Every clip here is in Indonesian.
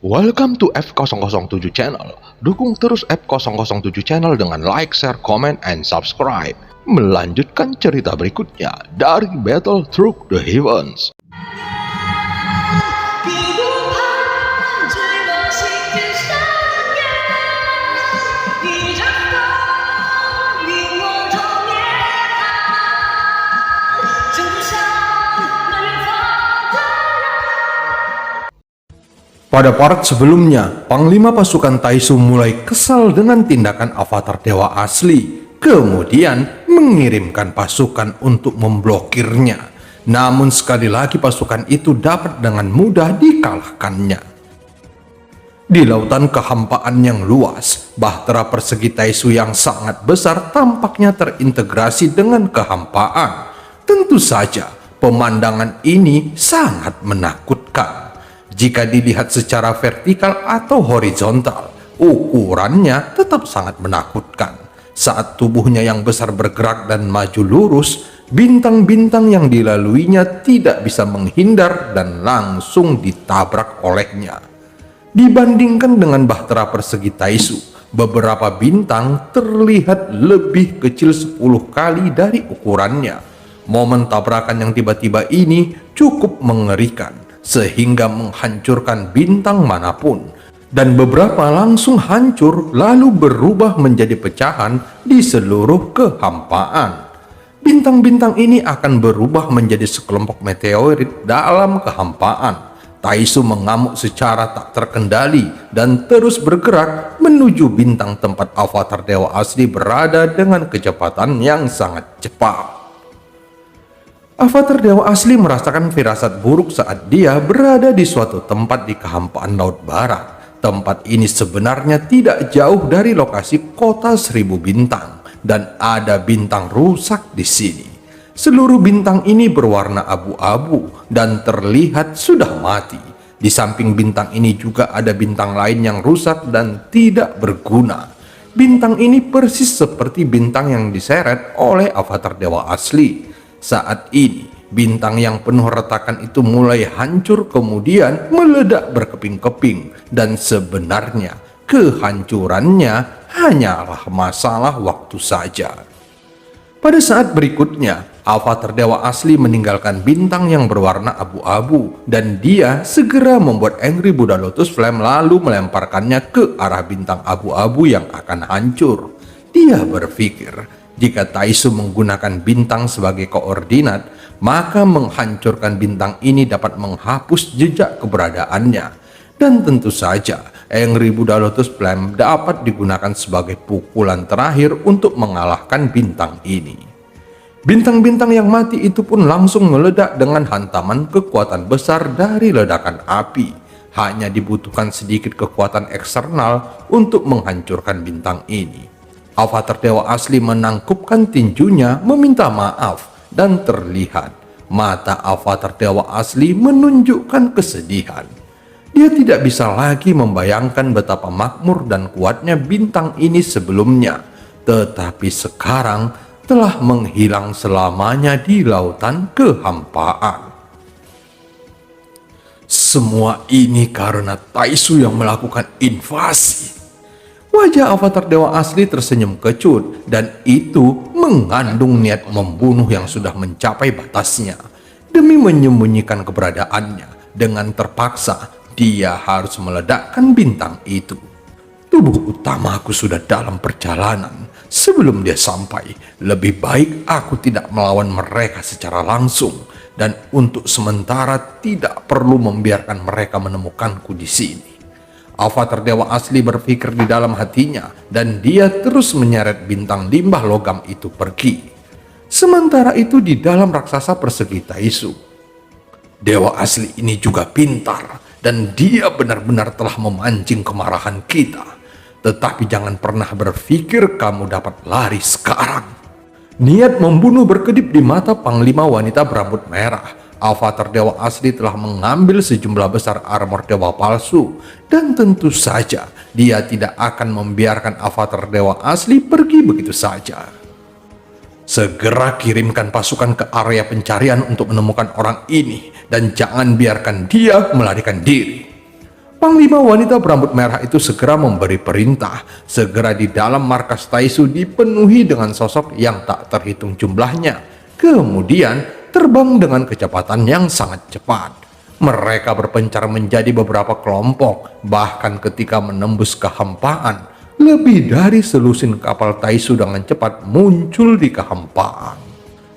Welcome to F007 Channel. Dukung terus F007 Channel dengan like, share, comment, and subscribe. Melanjutkan cerita berikutnya dari Battle Through the Heavens. Pada part sebelumnya, Panglima pasukan Taisu mulai kesal dengan tindakan avatar dewa asli, kemudian mengirimkan pasukan untuk memblokirnya. Namun sekali lagi pasukan itu dapat dengan mudah dikalahkannya. Di lautan kehampaan yang luas, bahtera persegi Taisu yang sangat besar tampaknya terintegrasi dengan kehampaan. Tentu saja, pemandangan ini sangat menakutkan. Jika dilihat secara vertikal atau horizontal, ukurannya tetap sangat menakutkan. Saat tubuhnya yang besar bergerak dan maju lurus, bintang-bintang yang dilaluinya tidak bisa menghindar dan langsung ditabrak olehnya. Dibandingkan dengan bahtera persegi Taisu, beberapa bintang terlihat lebih kecil 10 kali dari ukurannya. Momen tabrakan yang tiba-tiba ini cukup mengerikan, sehingga menghancurkan bintang manapun, dan beberapa langsung hancur lalu berubah menjadi pecahan di seluruh kehampaan. Bintang-bintang ini akan berubah menjadi sekelompok meteorit dalam kehampaan. Taisu mengamuk secara tak terkendali dan terus bergerak menuju bintang tempat avatar dewa asli berada dengan kecepatan yang sangat cepat. Avatar dewa asli merasakan firasat buruk saat dia berada di suatu tempat di kehampaan laut barat. Tempat ini sebenarnya tidak jauh dari lokasi kota 1000 bintang dan ada bintang rusak di sini. Seluruh bintang ini berwarna abu-abu dan terlihat sudah mati. Di samping bintang ini juga ada bintang lain yang rusak dan tidak berguna. Bintang ini persis seperti bintang yang diseret oleh avatar dewa asli. Saat ini, bintang yang penuh retakan itu mulai hancur kemudian meledak berkeping-keping, dan sebenarnya kehancurannya hanyalah masalah waktu saja. Pada saat berikutnya, avatar dewa asli meninggalkan bintang yang berwarna abu-abu dan dia segera membuat Angry Buddha Lotus Flame lalu melemparkannya ke arah bintang abu-abu yang akan hancur. Dia berpikir, jika Taisu menggunakan bintang sebagai koordinat, maka menghancurkan bintang ini dapat menghapus jejak keberadaannya. Dan tentu saja, Angry Buddha Lotus Flame dapat digunakan sebagai pukulan terakhir untuk mengalahkan bintang ini. Bintang-bintang yang mati itu pun langsung meledak dengan hantaman kekuatan besar dari ledakan api. Hanya dibutuhkan sedikit kekuatan eksternal untuk menghancurkan bintang ini. Avatar dewa asli menangkupkan tinjunya meminta maaf, dan terlihat mata avatar dewa asli menunjukkan kesedihan. Dia tidak bisa lagi membayangkan betapa makmur dan kuatnya bintang ini sebelumnya, tetapi sekarang telah menghilang selamanya di lautan kehampaan. Semua ini karena Taisu yang melakukan invasi. Wajah avatar dewa asli tersenyum kecut, dan itu mengandung niat membunuh yang sudah mencapai batasnya. Demi menyembunyikan keberadaannya, dengan terpaksa dia harus meledakkan bintang itu. Tubuh utamaku sudah dalam perjalanan. Sebelum dia sampai, lebih baik aku tidak melawan mereka secara langsung, dan untuk sementara tidak perlu membiarkan mereka menemukanku di sini. Avatar dewa asli berpikir di dalam hatinya, dan dia terus menyeret bintang limbah logam itu pergi. Sementara itu di dalam raksasa persegi Taisu, dewa asli ini juga pintar, dan dia benar-benar telah memancing kemarahan kita. Tetapi jangan pernah berpikir kamu dapat lari sekarang. Niat membunuh berkedip di mata Panglima wanita berambut merah. Avatar dewa asli telah mengambil sejumlah besar armor dewa palsu, dan tentu saja dia tidak akan membiarkan avatar dewa asli pergi begitu saja. Segera kirimkan pasukan ke area pencarian untuk menemukan orang ini, dan jangan biarkan dia melarikan diri. Panglima wanita berambut merah itu segera memberi perintah. Segera di dalam markas Taisu dipenuhi dengan sosok yang tak terhitung jumlahnya. Kemudian terbang dengan kecepatan yang sangat cepat. Mereka berpencar menjadi beberapa kelompok. Bahkan ketika menembus kehampaan, lebih dari selusin kapal Taisu dengan cepat muncul di kehampaan.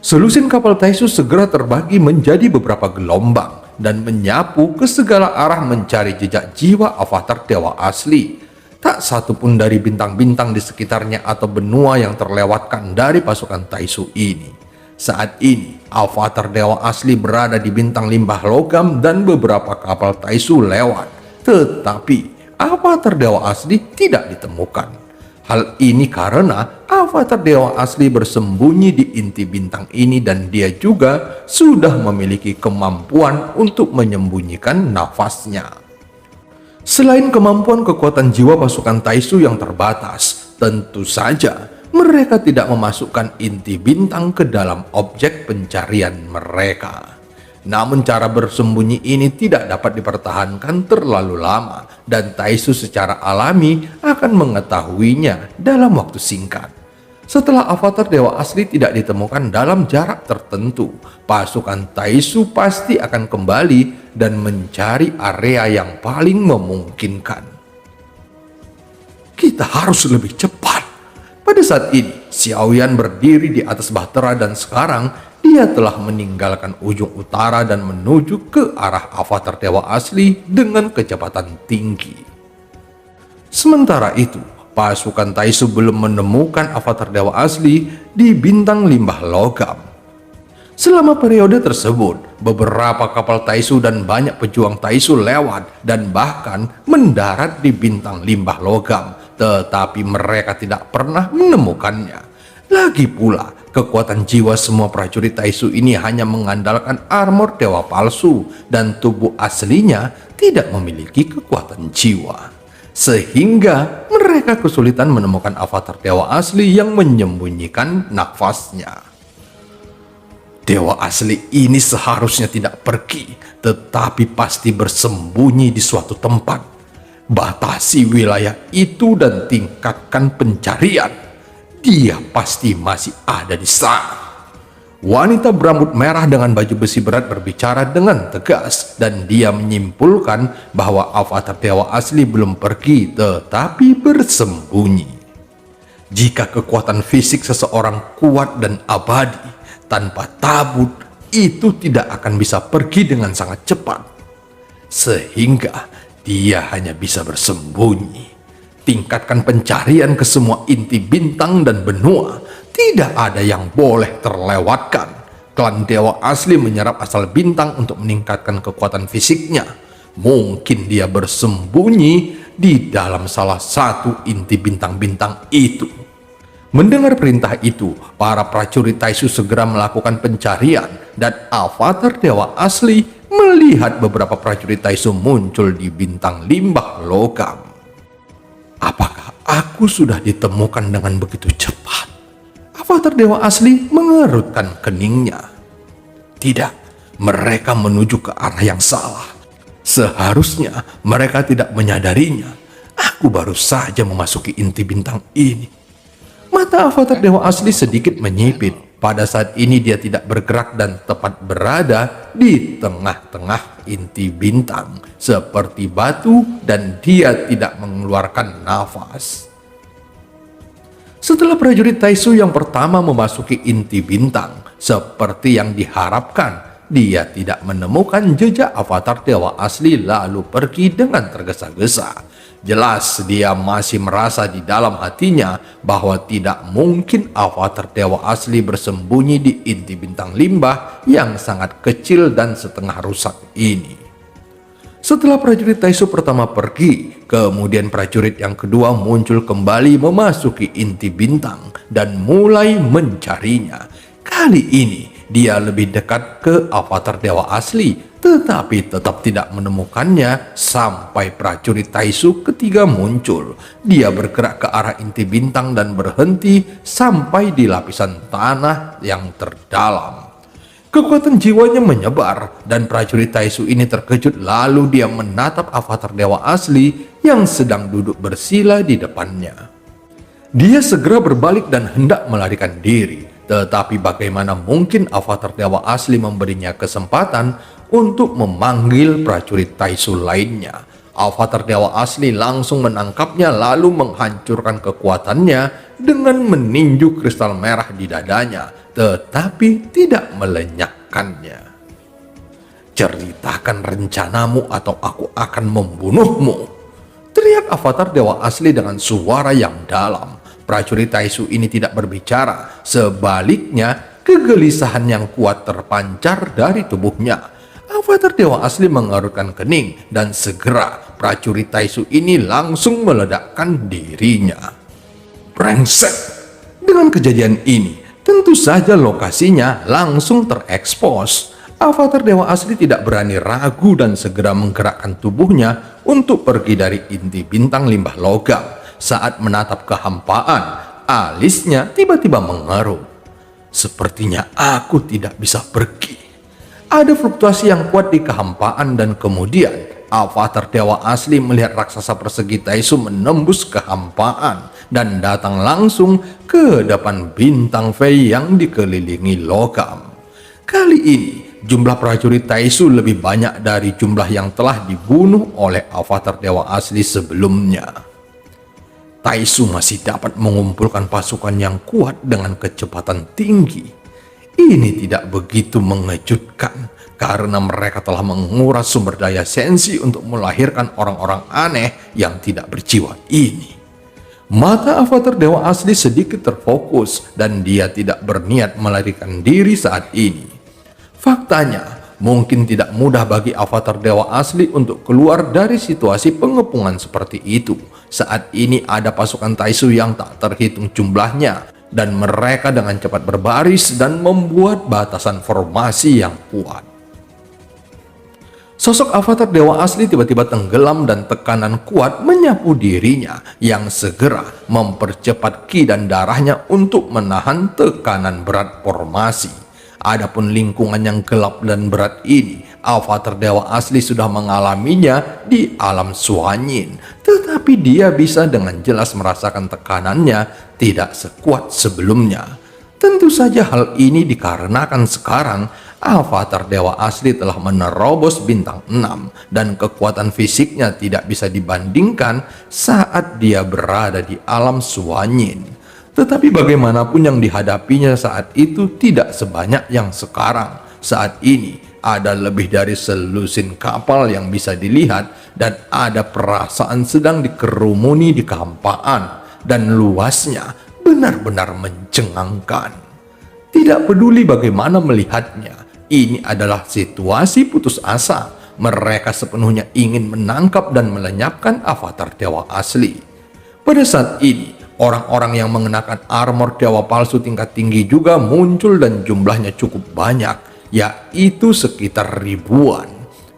Selusin kapal Taisu segera terbagi menjadi beberapa gelombang dan menyapu ke segala arah mencari jejak jiwa avatar dewa asli. Tak satu pun dari bintang-bintang di sekitarnya atau benua yang terlewatkan dari pasukan Taisu ini. Saat ini, avatar dewa asli berada di bintang limbah logam dan beberapa kapal Taisu lewat. Tetapi, avatar dewa asli tidak ditemukan. Hal ini karena avatar dewa asli bersembunyi di inti bintang ini dan dia juga sudah memiliki kemampuan untuk menyembunyikan nafasnya. Selain kemampuan kekuatan jiwa pasukan Taisu yang terbatas, tentu saja mereka tidak memasukkan inti bintang ke dalam objek pencarian mereka. Namun cara bersembunyi ini tidak dapat dipertahankan terlalu lama dan Taisu secara alami akan mengetahuinya dalam waktu singkat. Setelah avatar dewa asli tidak ditemukan dalam jarak tertentu, pasukan Taisu pasti akan kembali dan mencari area yang paling memungkinkan. Kita harus lebih cepat. Pada saat ini, Xiaoyan berdiri di atas bahtera dan sekarang dia telah meninggalkan ujung utara dan menuju ke arah avatar dewa asli dengan kecepatan tinggi. Sementara itu, pasukan Taisu belum menemukan avatar dewa asli di bintang limbah logam. Selama periode tersebut, beberapa kapal Taisu dan banyak pejuang Taisu lewat dan bahkan mendarat di bintang limbah logam, tetapi mereka tidak pernah menemukannya. Lagi pula, kekuatan jiwa semua prajurit Taisu ini hanya mengandalkan armor dewa palsu dan tubuh aslinya tidak memiliki kekuatan jiwa. Sehingga mereka kesulitan menemukan avatar dewa asli yang menyembunyikan nafasnya. Dewa asli ini seharusnya tidak pergi, tetapi pasti bersembunyi di suatu tempat. Batasi wilayah itu dan tingkatkan pencarian. Dia pasti masih ada di sana. Wanita berambut merah dengan baju besi berat berbicara dengan tegas dan dia menyimpulkan bahwa avatar dewa asli belum pergi tetapi bersembunyi. Jika kekuatan fisik seseorang kuat dan abadi tanpa tabut, itu tidak akan bisa pergi dengan sangat cepat. Sehingga dia hanya bisa bersembunyi. Tingkatkan pencarian ke semua inti bintang dan benua. Tidak ada yang boleh terlewatkan. Klan dewa asli menyerap asal bintang untuk meningkatkan kekuatan fisiknya. Mungkin dia bersembunyi di dalam salah satu inti bintang-bintang itu. Mendengar perintah itu, para prajurit Taisu segera melakukan pencarian dan avatar dewa asli melihat beberapa prajurit Taisu muncul di bintang limbah logam. Apakah aku sudah ditemukan dengan begitu cepat? Avatar dewa asli mengerutkan keningnya. Tidak, mereka menuju ke arah yang salah. Seharusnya mereka tidak menyadarinya. Aku baru saja memasuki inti bintang ini. Mata avatar dewa asli sedikit menyipit. Pada saat ini dia tidak bergerak dan tepat berada di tengah-tengah inti bintang seperti batu dan dia tidak mengeluarkan nafas. Setelah prajurit Taisu yang pertama memasuki inti bintang, seperti yang diharapkan, dia tidak menemukan jejak avatar dewa asli lalu pergi dengan tergesa-gesa. Jelas dia masih merasa di dalam hatinya bahwa tidak mungkin avatar dewa asli bersembunyi di inti bintang limbah yang sangat kecil dan setengah rusak ini. Setelah prajurit Taisu pertama pergi, kemudian prajurit yang kedua muncul kembali memasuki inti bintang dan mulai mencarinya. Kali ini dia lebih dekat ke avatar dewa asli, tetapi tetap tidak menemukannya sampai prajurit Taisu ketiga muncul. Dia bergerak ke arah inti bintang dan berhenti sampai di lapisan tanah yang terdalam. Kekuatan jiwanya menyebar dan prajurit Taisu ini terkejut, lalu dia menatap avatar dewa asli yang sedang duduk bersila di depannya. Dia segera berbalik dan hendak melarikan diri, tetapi bagaimana mungkin avatar dewa asli memberinya kesempatan untuk memanggil prajurit Taisu lainnya. Avatar dewa asli langsung menangkapnya lalu menghancurkan kekuatannya dengan meninju kristal merah di dadanya, tetapi tidak melenyapkannya. "Ceritakan rencanamu atau aku akan membunuhmu," teriak avatar dewa asli dengan suara yang dalam. Prajurit Taisu ini tidak berbicara, sebaliknya kegelisahan yang kuat terpancar dari tubuhnya. Avatar dewa asli mengerutkan kening dan segera prajurit Taisu ini langsung meledakkan dirinya. Brengsek! Dengan kejadian ini, tentu saja lokasinya langsung terekspos. Avatar dewa asli tidak berani ragu dan segera menggerakkan tubuhnya untuk pergi dari inti bintang limbah logam. Saat menatap kehampaan, alisnya tiba-tiba mengerut. "Sepertinya aku tidak bisa pergi." Ada fluktuasi yang kuat di kehampaan dan kemudian avatar dewa asli melihat raksasa persegi Taisu menembus kehampaan dan datang langsung ke depan bintang Fei yang dikelilingi logam. Kali ini jumlah prajurit Taisu lebih banyak dari jumlah yang telah dibunuh oleh avatar dewa asli sebelumnya. Taisu masih dapat mengumpulkan pasukan yang kuat dengan kecepatan tinggi. Ini tidak begitu mengejutkan karena mereka telah menguras sumber daya sensi untuk melahirkan orang-orang aneh yang tidak berjiwa ini. Mata avatar dewa asli sedikit terfokus dan dia tidak berniat melarikan diri saat ini. Faktanya, mungkin tidak mudah bagi avatar dewa asli untuk keluar dari situasi pengepungan seperti itu. Saat ini ada pasukan Taisu yang tak terhitung jumlahnya dan mereka dengan cepat berbaris dan membuat batasan formasi yang kuat. Sosok avatar dewa asli tiba-tiba tenggelam dan tekanan kuat menyapu dirinya yang segera mempercepat ki dan darahnya untuk menahan tekanan berat formasi. Adapun lingkungan yang gelap dan berat ini, avatar dewa asli sudah mengalaminya di alam Suanyin, tetapi dia bisa dengan jelas merasakan tekanannya tidak sekuat sebelumnya. Tentu saja hal ini dikarenakan sekarang avatar dewa asli telah menerobos bintang 6 dan kekuatan fisiknya tidak bisa dibandingkan saat dia berada di alam Suanyin. Tetapi bagaimanapun yang dihadapinya saat itu tidak sebanyak yang sekarang. Saat ini ada lebih dari selusin kapal yang bisa dilihat dan ada perasaan sedang dikerumuni di kehampaan dan luasnya benar-benar mencengangkan. Tidak peduli bagaimana melihatnya, ini adalah situasi putus asa. Mereka sepenuhnya ingin menangkap dan melenyapkan avatar dewa asli. Pada saat ini, orang-orang yang mengenakan armor dewa palsu tingkat tinggi juga muncul dan jumlahnya cukup banyak, yaitu sekitar ribuan.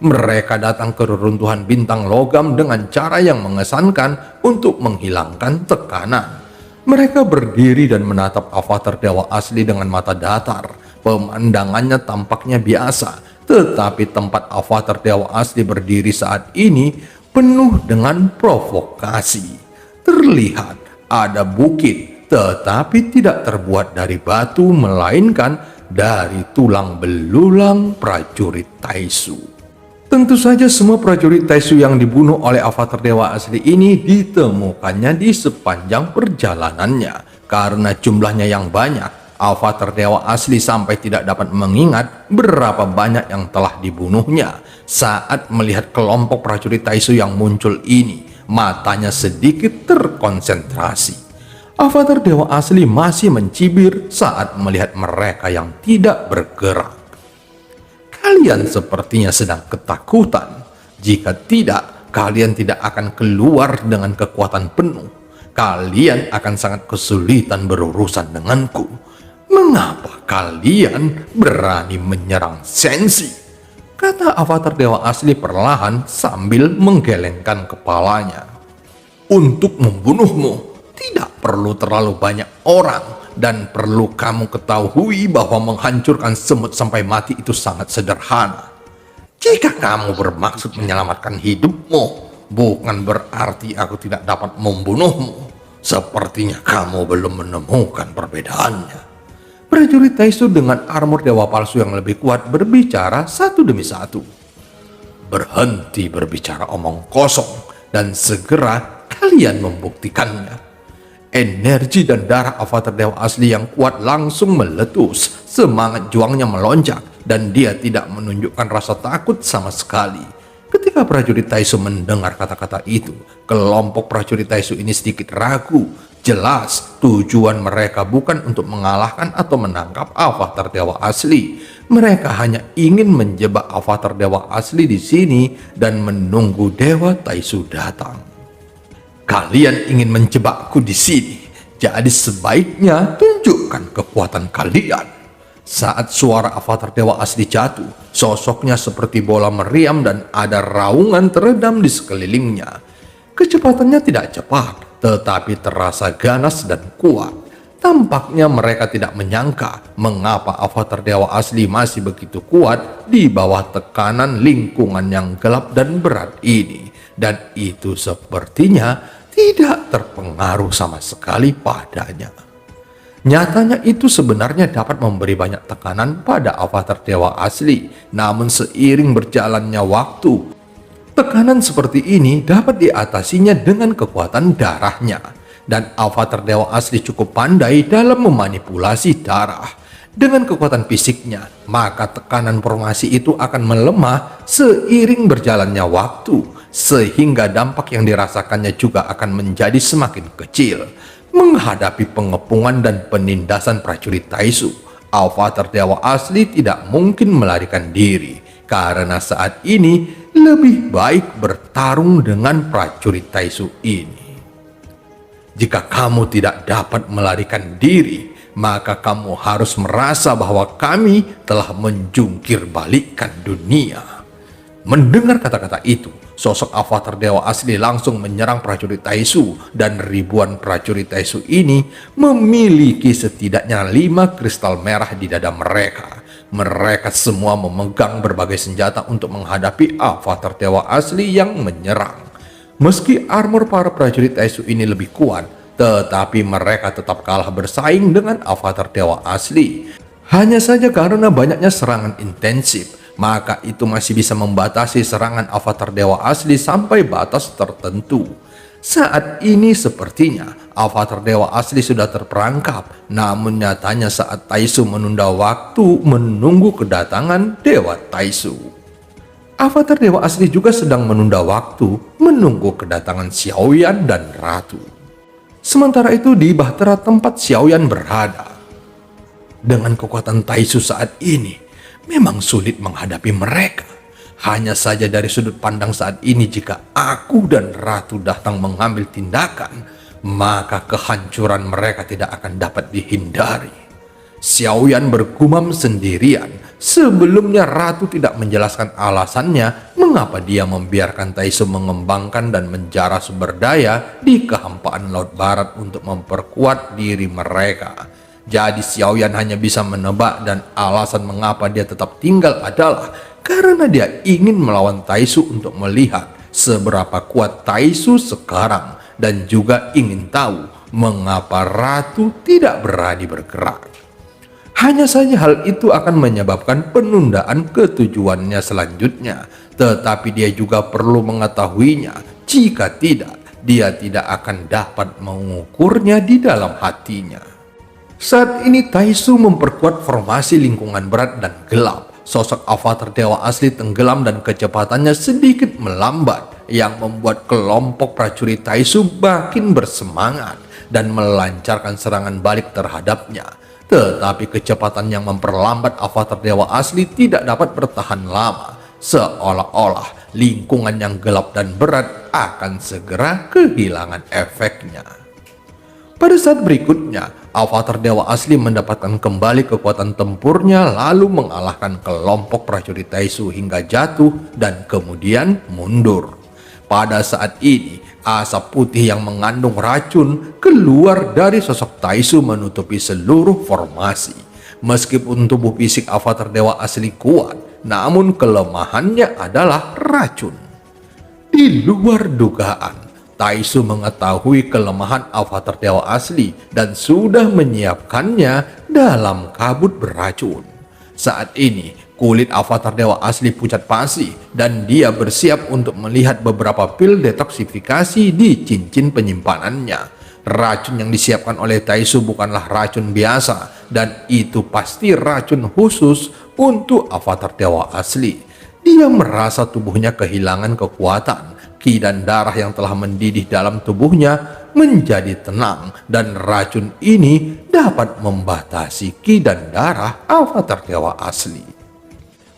Mereka datang ke reruntuhan bintang logam dengan cara yang mengesankan untuk menghilangkan tekanan. Mereka berdiri dan menatap avatar dewa asli dengan mata datar. Pemandangannya tampaknya biasa, tetapi tempat avatar dewa asli berdiri saat ini penuh dengan provokasi. Terlihat ada bukit, tetapi tidak terbuat dari batu, melainkan dari tulang belulang prajurit Taisu. Tentu saja semua prajurit Taisu yang dibunuh oleh avatar dewa asli ini ditemukannya di sepanjang perjalanannya. Karena jumlahnya yang banyak, avatar dewa asli sampai tidak dapat mengingat berapa banyak yang telah dibunuhnya. Saat melihat kelompok prajurit Taisu yang muncul ini, matanya sedikit terkonsentrasi. Avatar dewa asli masih mencibir saat melihat mereka yang tidak bergerak. Kalian sepertinya sedang ketakutan. Jika tidak, kalian tidak akan keluar dengan kekuatan penuh. Kalian akan sangat kesulitan berurusan denganku. Mengapa kalian berani menyerang Sensi? Kata avatar dewa asli perlahan sambil menggelengkan kepalanya. Untuk membunuhmu, tidak perlu terlalu banyak orang. dan perlu kamu ketahui bahwa menghancurkan semut sampai mati itu sangat sederhana. Jika kamu bermaksud menyelamatkan hidupmu, bukan berarti aku tidak dapat membunuhmu. Sepertinya kamu belum menemukan perbedaannya. Prajurit Taisu dengan armor dewa palsu yang lebih kuat berbicara satu demi satu. Berhenti berbicara omong kosong dan segera kalian membuktikannya. Energi dan darah avatar dewa asli yang kuat langsung meletus. Semangat juangnya melonjak dan dia tidak menunjukkan rasa takut sama sekali. Ketika prajurit Taisu mendengar kata-kata itu, kelompok prajurit Taisu ini sedikit ragu. Jelas tujuan mereka bukan untuk mengalahkan atau menangkap avatar dewa asli. Mereka hanya ingin menjebak avatar dewa asli di sini dan menunggu dewa Taisu datang. Kalian ingin menjebakku di sini, jadi sebaiknya tunjukkan kekuatan kalian. Saat suara avatar dewa asli jatuh, sosoknya seperti bola meriam dan ada raungan teredam di sekelilingnya. Kecepatannya tidak cepat, tetapi terasa ganas dan kuat. Tampaknya mereka tidak menyangka mengapa avatar dewa asli masih begitu kuat di bawah tekanan lingkungan yang gelap dan berat ini. Dan itu sepertinya tidak terpengaruh sama sekali padanya. Nyatanya itu sebenarnya dapat memberi banyak tekanan pada avatar dewa asli. Namun seiring berjalannya waktu, tekanan seperti ini dapat diatasinya dengan kekuatan darahnya. Dan avatar dewa asli cukup pandai dalam memanipulasi darah. Dengan kekuatan fisiknya, maka tekanan formasi itu akan melemah seiring berjalannya waktu. Sehingga dampak yang dirasakannya juga akan menjadi semakin kecil. Menghadapi pengepungan dan penindasan prajurit Taisu, avatar dewa asli tidak mungkin melarikan diri. Karena saat ini lebih baik bertarung dengan prajurit Taisu ini. Jika kamu tidak dapat melarikan diri, maka kamu harus merasa bahwa kami telah menjungkir balikkan dunia. Mendengar kata-kata itu, sosok avatar dewa asli langsung menyerang prajurit Taisu, dan ribuan prajurit Taisu ini memiliki setidaknya 5 kristal merah di dada mereka. Mereka semua memegang berbagai senjata untuk menghadapi avatar dewa asli yang menyerang. Meski armor para prajurit Taisu ini lebih kuat, tetapi mereka tetap kalah bersaing dengan avatar dewa asli. Hanya saja karena banyaknya serangan intensif, maka itu masih bisa membatasi serangan avatar dewa asli sampai batas tertentu. Saat ini sepertinya avatar dewa asli sudah terperangkap, namun nyatanya saat Taisu menunda waktu menunggu kedatangan dewa Taisu. Avatar dewa asli juga sedang menunda waktu menunggu kedatangan Xiaoyan dan Ratu. Sementara itu di bahtera tempat Xiaoyan berada, dengan kekuatan Taisu saat ini, memang sulit menghadapi mereka. Hanya saja dari sudut pandang saat ini, jika aku dan Ratu datang mengambil tindakan, maka kehancuran mereka tidak akan dapat dihindari. Xiaoyan bergumam sendirian. Sebelumnya Ratu tidak menjelaskan alasannya mengapa dia membiarkan Taisu mengembangkan dan menjara sumber daya di kehampaan Laut Barat untuk memperkuat diri mereka. Jadi Xiaoyan hanya bisa menebak, dan alasan mengapa dia tetap tinggal adalah karena dia ingin melawan Taisu untuk melihat seberapa kuat Taisu sekarang, dan juga ingin tahu mengapa Ratu tidak berani bergerak. Hanya saja hal itu akan menyebabkan penundaan ketujuannya selanjutnya, tetapi dia juga perlu mengetahuinya. Jika tidak, dia tidak akan dapat mengukurnya di dalam hatinya. Saat ini Taisu memperkuat formasi lingkungan berat dan gelap. Sosok avatar dewa asli tenggelam dan kecepatannya sedikit melambat, yang membuat kelompok prajurit Taisu makin bersemangat dan melancarkan serangan balik terhadapnya. Tetapi kecepatan yang memperlambat avatar dewa asli tidak dapat bertahan lama. Seolah-olah lingkungan yang gelap dan berat akan segera kehilangan efeknya. Pada saat berikutnya, avatar dewa asli mendapatkan kembali kekuatan tempurnya, lalu mengalahkan kelompok prajurit Taisu hingga jatuh dan kemudian mundur. Pada saat ini, Asap putih yang mengandung racun keluar dari sosok Taisu menutupi seluruh formasi. Meskipun tubuh fisik avatar dewa asli kuat, namun kelemahannya adalah racun. Di luar dugaan, Taisu mengetahui kelemahan avatar dewa asli dan sudah menyiapkannya dalam kabut beracun. Saat ini, kulit avatar dewa asli pucat pasi dan dia bersiap untuk melihat beberapa pil detoksifikasi di cincin penyimpanannya. Racun yang disiapkan oleh Taisu bukanlah racun biasa dan itu pasti racun khusus untuk avatar dewa asli. Dia merasa tubuhnya kehilangan kekuatan. Ki dan darah yang telah mendidih dalam tubuhnya menjadi tenang dan racun ini dapat membatasi ki dan darah avatar dewa asli.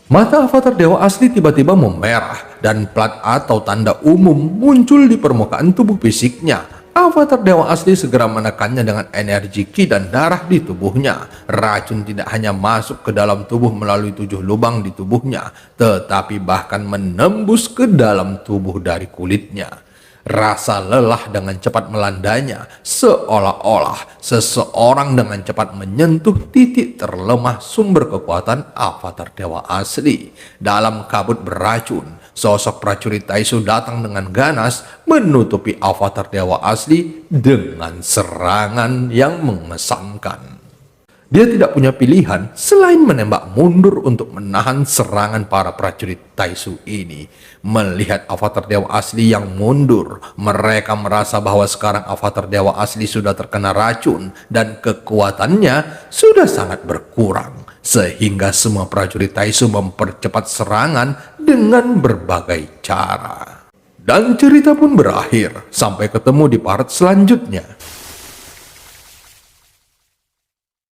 Mata avatar dewa asli tiba-tiba memerah dan plat atau tanda umum muncul di permukaan tubuh fisiknya. Avatar dewa asli segera menekannya dengan energi ki dan darah di tubuhnya. Racun tidak hanya masuk ke dalam tubuh melalui 7 lubang di tubuhnya, tetapi bahkan menembus ke dalam tubuh dari kulitnya. Rasa lelah dengan cepat melandanya, seolah-olah seseorang dengan cepat menyentuh titik terlemah sumber kekuatan avatar dewa asli. Dalam kabut beracun, sosok prajurit Taisu datang dengan ganas menutupi avatar dewa asli dengan serangan yang mengesankan. Dia tidak punya pilihan selain menembak mundur untuk menahan serangan para prajurit Taisu ini. Melihat avatar dewa asli yang mundur, mereka merasa bahwa sekarang avatar dewa asli sudah terkena racun dan kekuatannya sudah sangat berkurang. Sehingga semua prajurit Taisu mempercepat serangan dengan berbagai cara. Dan cerita pun berakhir sampai ketemu di part selanjutnya.